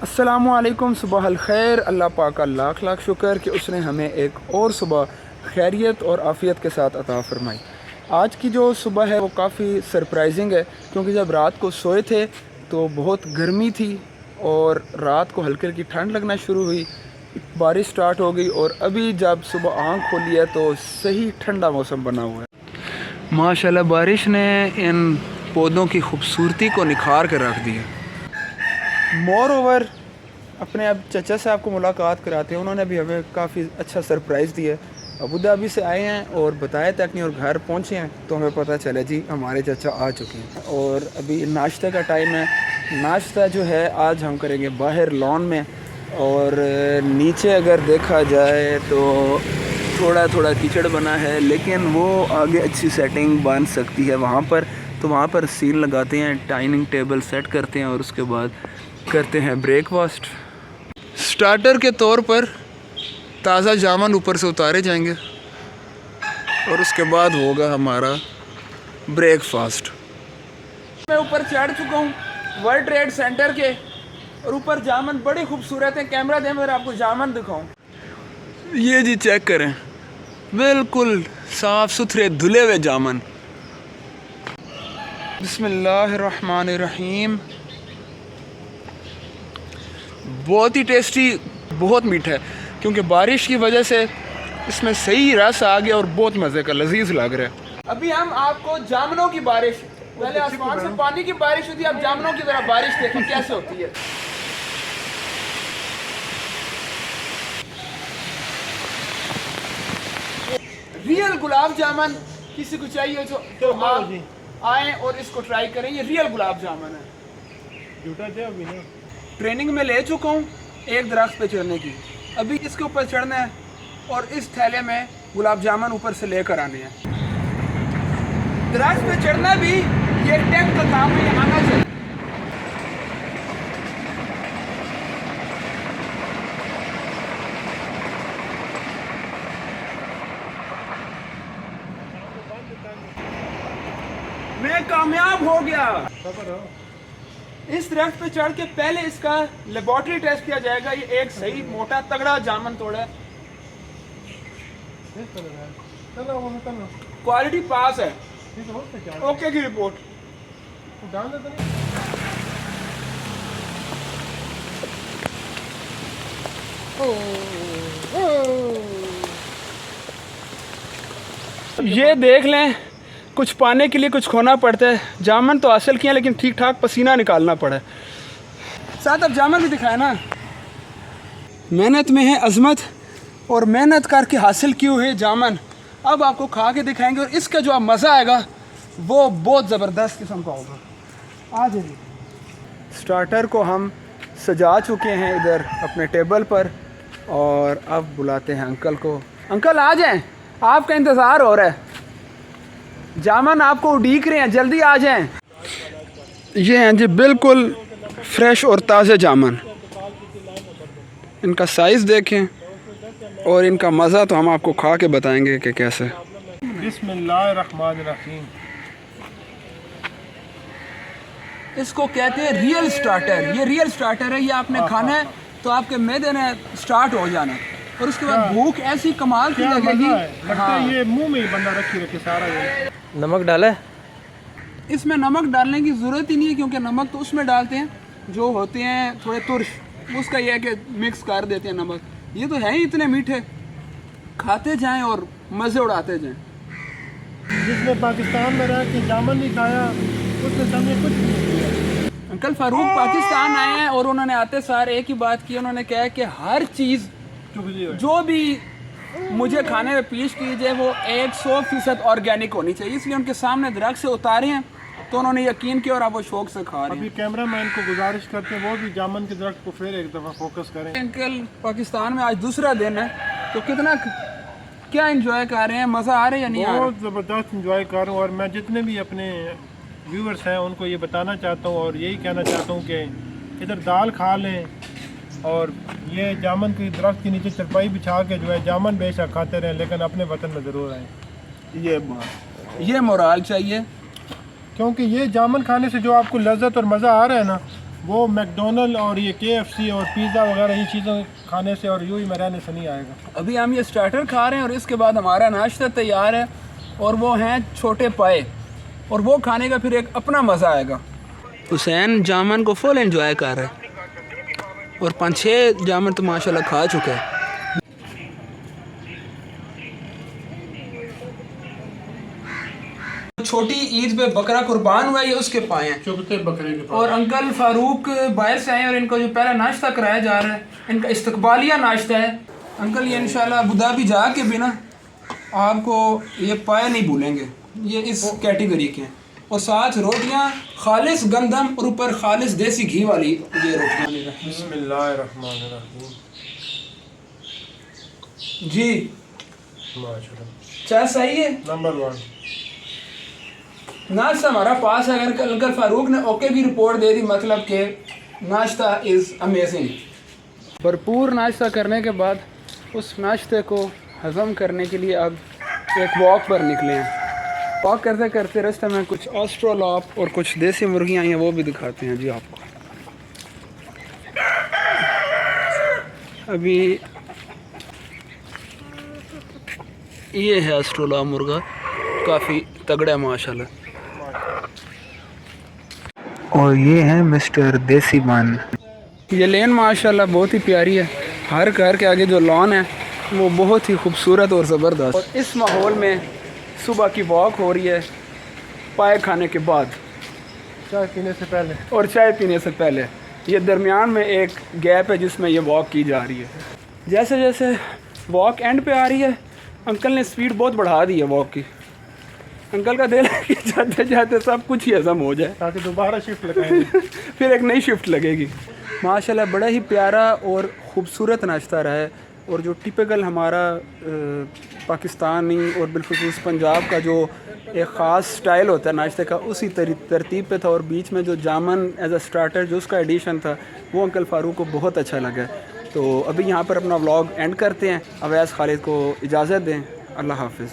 अस्सलामुअलैकुम, सुबह अल खैर। अल्लाह पाक का लाख लाख शुक्र कि उसने हमें एक और सुबह खैरियत और आफ़ियत के साथ अता फ़रमाई। आज की जो सुबह है वो काफ़ी सरप्राइजिंग है, क्योंकि जब रात को सोए थे तो बहुत गर्मी थी और रात को हल्की हल्की ठंड लगना शुरू हुई, बारिश स्टार्ट हो गई और अभी जब सुबह आँख खोली है तो सही ठंडा मौसम बना हुआ है। माशाल्लाह बारिश ने इन पौधों की खूबसूरती को निखार कर रख दिया। मोर ओवर अपने अब चचा साहब को मुलाकात कराते हैं। उन्होंने भी हमें काफ़ी अच्छा सरप्राइज़ दिया। अबू धाबी से आए हैं और बताया तक नहीं, और घर पहुँचे हैं तो हमें पता चला जी हमारे चचा आ चुके हैं। और अभी नाश्ते का टाइम है। नाश्ता जो है आज हम करेंगे बाहर लॉन में, और नीचे अगर देखा जाए तो थोड़ा थोड़ा कीचड़ बना है, लेकिन वो आगे अच्छी सेटिंग बन सकती है वहाँ पर। तो वहाँ पर सील लगाते हैं, डाइनिंग टेबल सेट करते हैं और उसके बाद करते हैं ब्रेकफास्ट। स्टार्टर के तौर पर ताज़ा जामुन ऊपर से उतारे जाएंगे और उसके बाद होगा हमारा ब्रेकफास्ट। मैं ऊपर चढ़ चुका हूँ वर्ल्ड ट्रेड सेंटर के, और ऊपर जामुन बड़ी खूबसूरत है। कैमरा दे मैं आपको जामुन दिखाऊं। ये जी चेक करें, बिल्कुल साफ़ सुथरे धुले हुए जामुन। बिस्मिल्लाहिर्रहमानिर्रहीम। बहुत ही टेस्टी, बहुत मीठा है, क्योंकि बारिश की वजह से इसमें सही रस आ गया और बहुत मज़े का लजीज लग रहा है। अभी हम आपको जामुनों की बारिश, पहले आसमान से पानी की बारिश होती है, अब जामुनों की तरह बारिश देखें कैसे होती है। रियल गुलाब जामुन किसी को चाहिए तो आप आएँ और इसको ट्राई करें। ये रियल गुलाब जामुन है। ट्रेनिंग में ले चुका हूँ एक दरख्त पे चढ़ने की, अभी इसके ऊपर चढ़ना है और इस थैले में गुलाब जामुन ऊपर से लेकर आने हैं। दरख्त पे चढ़ना भी ये टेक का काम है, ये आना चाहिए। मैं कामयाब हो गया। इस दरख्त पे चढ़ के पहले इसका लेबोरेटरी टेस्ट किया जाएगा। ये एक सही मोटा तगड़ा जामुन तोड़ा है, क्वालिटी पास है, ओके की रिपोर्ट। ये देख लें, कुछ पाने के लिए कुछ खोना पड़ता है। जामुन तो हासिल किया, लेकिन ठीक ठाक पसीना निकालना पड़ा। साथ अब जामुन भी दिखाया ना। मेहनत में है अजमत, और मेहनत करके हासिल की हुई जामुन अब आपको खा के दिखाएंगे, और इसका जो अब मज़ा आएगा वो बहुत ज़बरदस्त किस्म का होगा। आ जाइए। स्टार्टर को हम सजा चुके हैं इधर अपने टेबल पर, और अब बुलाते हैं अंकल को। अंकल आ जाएं, आपका इंतज़ार हो रहा है। जामुन आपको उड़ीक रहे हैं, जल्दी आ जाएं। ये हैं जी बिल्कुल फ्रेश और ताज़े जामुन। इनका साइज़ देखें और इनका मज़ा तो हम आपको खा के बताएंगे कि कैसे। बिस्मिल्लाहिर्रहमानिर्रहीम। इसको कहते हैं रियल स्टार्टर। ये रियल स्टार्टर है। ये आपने खाना है तो आपके मैदे ने स्टार्ट हो जाना, और उसके बाद भूख ऐसी कमाल की लगेगी। लगता है ये मुंह में ही बंदा रखे सारा। ये नमक डाला है? इसमें नमक डालने की ज़रूरत ही नहीं है, क्योंकि नमक तो उसमें डालते हैं जो होते हैं थोड़े तुर्श, उसका यह है कि मिक्स कर देते हैं नमक। ये तो है ही इतने मीठे, खाते जाएं और मज़े उड़ाते जाएं। जिसने पाकिस्तान में रह के जामुन नहीं खाया उसने समझे कुछ नहीं किया। अंकल फारूक पाकिस्तान आए हैं और उन्होंने आते सार एक ही बात की। उन्होंने कहा कि हर चीज़ जो भी मुझे खाने में पेश की जाए वो 100% ऑर्गेनिक होनी चाहिए। इसलिए उनके सामने दरख्त से उतारे हैं तो उन्होंने यकीन किया और आप वो शौक से खा रहे हैं। अभी कैमरा मैन को गुजारिश करते हैं वो भी जामुन के दरख्त को फिर एक दफ़ा फोकस करें। अंकल पाकिस्तान में आज दूसरा दिन है, तो कितना क्या एंजॉय कर रहे हैं, मज़ा आ रहा है या नहीं? बहुत ज़बरदस्त एंजॉय कर रहा हूँ, और मैं जितने भी अपने व्यूअर्स हैं उनको ये बताना चाहता हूँ और यही कहना चाहता हूँ कि इधर दाल खा लें और ये जामुन के दरख्त के नीचे चरपाई बिछा के जो है जामुन बेशक खाते रहें, लेकिन अपने वतन में ज़रूर आएँ। ये मोराल चाहिए, क्योंकि ये जामुन खाने से जो आपको लज्जत और मज़ा आ रहा है ना, वो मैकडोनल्ड और ये KFC और पिज़्ज़ा वगैरह ये चीज़ें खाने से और यूं ही में रहने से नहीं आएगा। अभी हम ये स्टार्टर खा रहे हैं और इसके बाद हमारा नाश्ता तैयार है और वो हैं छोटे पाए, और वो खाने का फिर एक अपना मज़ा आएगा। हुसैन जामन को फुल एंजॉय कर रहा है और 5-6 जामन तो माशाल्लाह खा चुका है। छोटी ईद पे बकरा कुर्बान हुआ, ये उसके पाए हैं चुगते बकरे के और अंकल फारूक बाहर से आए हैं और इनको जो पहला नाश्ता कराया जा रहा है, इनका इस्तकबालिया नाश्ता है। अंकल ये इंशाल्लाह अबू धाबी जा के भी ना आपको ये पाए नहीं भूलेंगे, ये इस कैटेगरी के हैं। और साथ रोटियां खालिस गंदम और ऊपर खालिस देसी घी वाली ये रोटियां। बिस्मिल्लाहिर्रहमानिर्रहीम। जी माशाल्लाह चाय सही है, नंबर 1। नाश्ता हमारा पास है। अगर अंकल फारूक ने ओके की रिपोर्ट दे दी, मतलब कि नाश्ता इज़ अमेजिंग। भरपूर नाश्ता करने के बाद उस नाश्ते को हज़म करने के लिए अब एक वॉक पर निकले हैं। वॉक करते करते रास्ते में कुछ ऑस्ट्रोलॉप और कुछ देसी मुर्गियाँ हैं, वो भी दिखाते हैं जी आपको। अभी ये है ऑस्ट्रोलॉप मुर्गा, काफ़ी तगड़ा माशाल्लाह। और ये है मिस्टर देसी मान। ये लेन माशाल्लाह बहुत ही प्यारी है। हर घर के आगे जो लॉन है वो बहुत ही खूबसूरत और ज़बरदस्त। और इस माहौल में सुबह की वॉक हो रही है पाए खाने के बाद, चाय पीने से पहले और चाय पीने से पहले। ये दरमियान में एक गैप है जिसमें ये वॉक की जा रही है। जैसे जैसे वॉक एंड पे आ रही है, अंकल ने स्पीड बहुत बढ़ा दी है वॉक की। अंकल का दिल है कि जाते जाते सब कुछ ही हज़म हो जाए ताकि दोबारा शिफ्ट लगाएंगे। फिर एक नई शिफ्ट लगेगी। माशाल्लाह बड़ा ही प्यारा और ख़ूबसूरत नाश्ता रहा है। और जो टिपिकल हमारा पाकिस्तानी और बिलखुसूस पंजाब का जो एक ख़ास स्टाइल होता है नाश्ते का, उसी तरतीब पे था। और बीच में जो जामन एज अ स्टार्टर जो उसका एडिशन था, वो अंकल फ़ारूक को बहुत अच्छा लगा। तो अभी यहाँ पर अपना व्लॉग एंड करते हैं। अवैस खालिद को इजाज़त दें। अल्लाह हाफ़िज़।